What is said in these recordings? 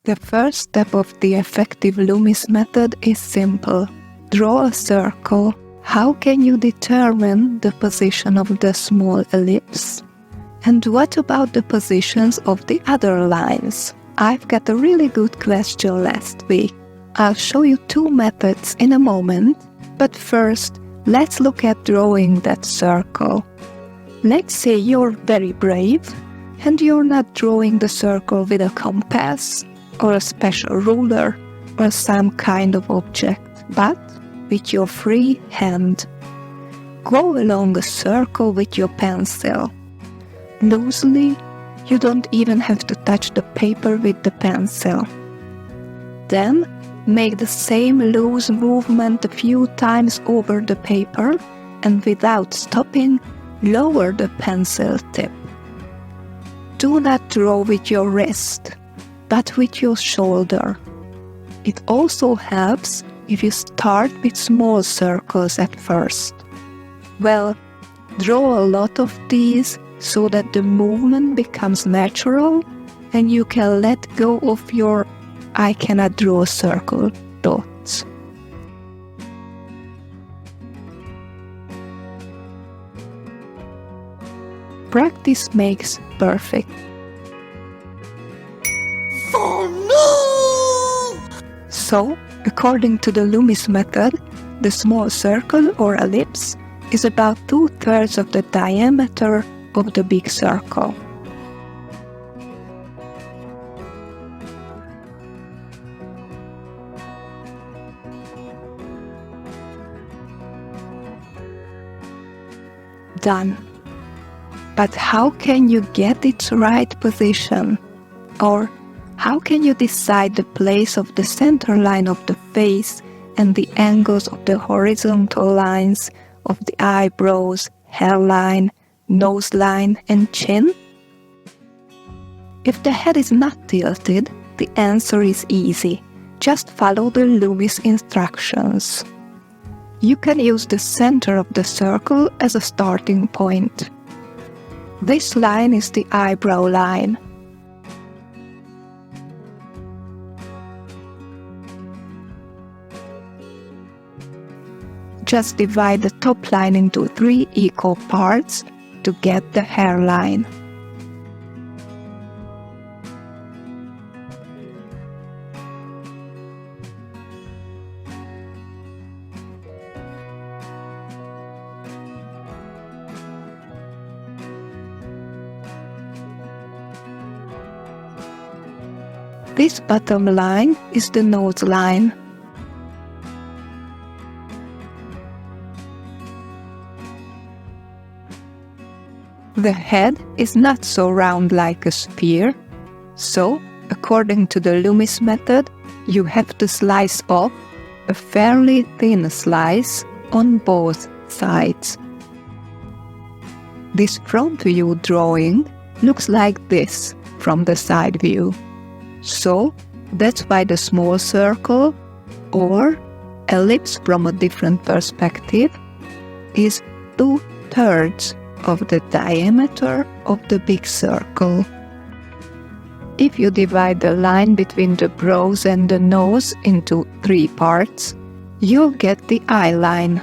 The first step of the effective Loomis method is simple. Draw a circle. How can you determine the position of the small ellipse? And what about the positions of the other lines? I've got a really good question last week. I'll show you two methods in a moment, but first, let's look at drawing that circle. Let's say you're very brave and you're not drawing the circle with a compass or a special ruler or some kind of object, but with your free hand. Go along a circle with your pencil. Loosely, you don't even have to touch the paper with the pencil. Then, make the same loose movement a few times over the paper and without stopping, lower the pencil tip. Do not draw with your wrist, but with your shoulder. It also helps if you start with small circles at first. Well, draw a lot of these so that the movement becomes natural and you can let go of your "I cannot draw a circle" thoughts. Practice makes perfect. Oh no! So, according to the Loomis method, the small circle or ellipse is about 2/3 of the diameter of the big circle. Done. But how can you get its right position? Or how can you decide the place of the center line of the face and the angles of the horizontal lines of the eyebrows, hairline, nose line, and chin? If the head is not tilted, the answer is easy. Just follow the Loomis instructions. You can use the center of the circle as a starting point. This line is the eyebrow line. Just divide the top line into 3 equal parts to get the hairline. This bottom line is the nose line. The head is not so round like a sphere, so, according to the Loomis method, you have to slice off a fairly thin slice on both sides. This front view drawing looks like this from the side view. So, that's why the small circle, or ellipse from a different perspective, is 2/3 of the diameter of the big circle. If you divide the line between the brows and the nose into 3 parts, you'll get the eye line.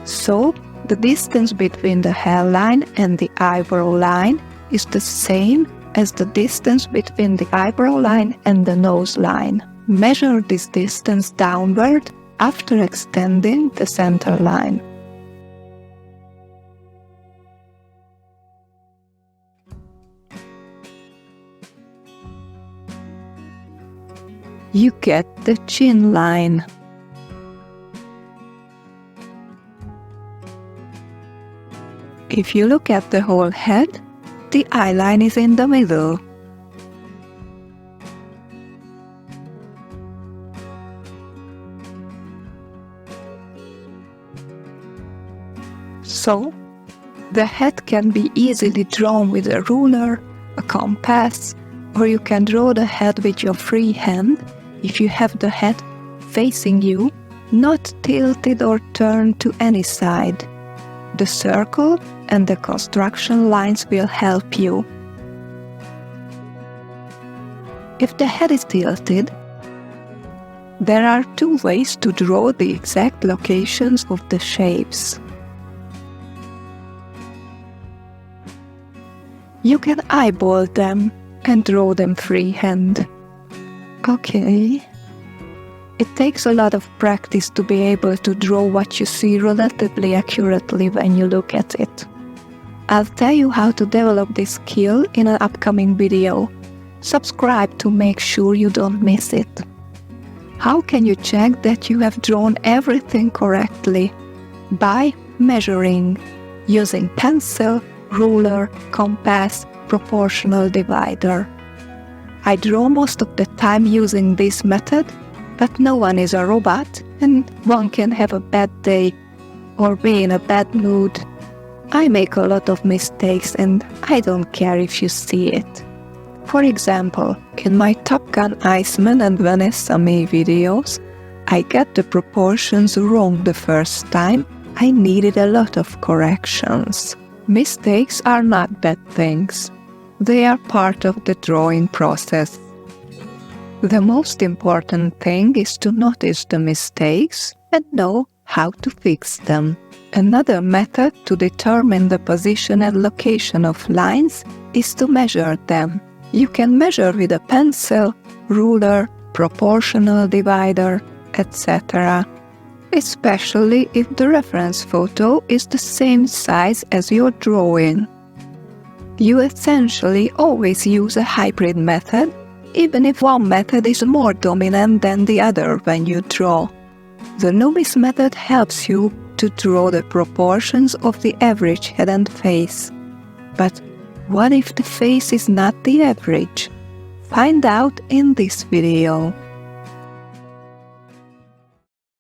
So, the distance between the hairline and the eyebrow line is the same as the distance between the eyebrow line and the nose line. Measure this distance downward after extending the center line. You get the chin line. If you look at the whole head, the eye line is in the middle. So, the head can be easily drawn with a ruler, a compass, or you can draw the head with your free hand if you have the head facing you, not tilted or turned to any side. The circle and the construction lines will help you. If the head is tilted, there are two ways to draw the exact locations of the shapes. You can eyeball them and draw them freehand. Okay. It takes a lot of practice to be able to draw what you see relatively accurately when you look at it. I'll tell you how to develop this skill in an upcoming video. Subscribe to make sure you don't miss it. How can you check that you have drawn everything correctly? By measuring, using pencil, ruler, compass, proportional divider. I draw most of the time using this method, but no one is a robot and one can have a bad day or be in a bad mood. I make a lot of mistakes and I don't care if you see it. For example, in my Top Gun Iceman and Vanessa May videos, I got the proportions wrong the first time. I needed a lot of corrections. Mistakes are not bad things. They are part of the drawing process. The most important thing is to notice the mistakes and know how to fix them. Another method to determine the position and location of lines is to measure them. You can measure with a pencil, ruler, proportional divider, etc. Especially if the reference photo is the same size as your drawing. You essentially always use a hybrid method, even if one method is more dominant than the other when you draw. The Loomis method helps you to draw the proportions of the average head and face. But what if the face is not the average? Find out in this video.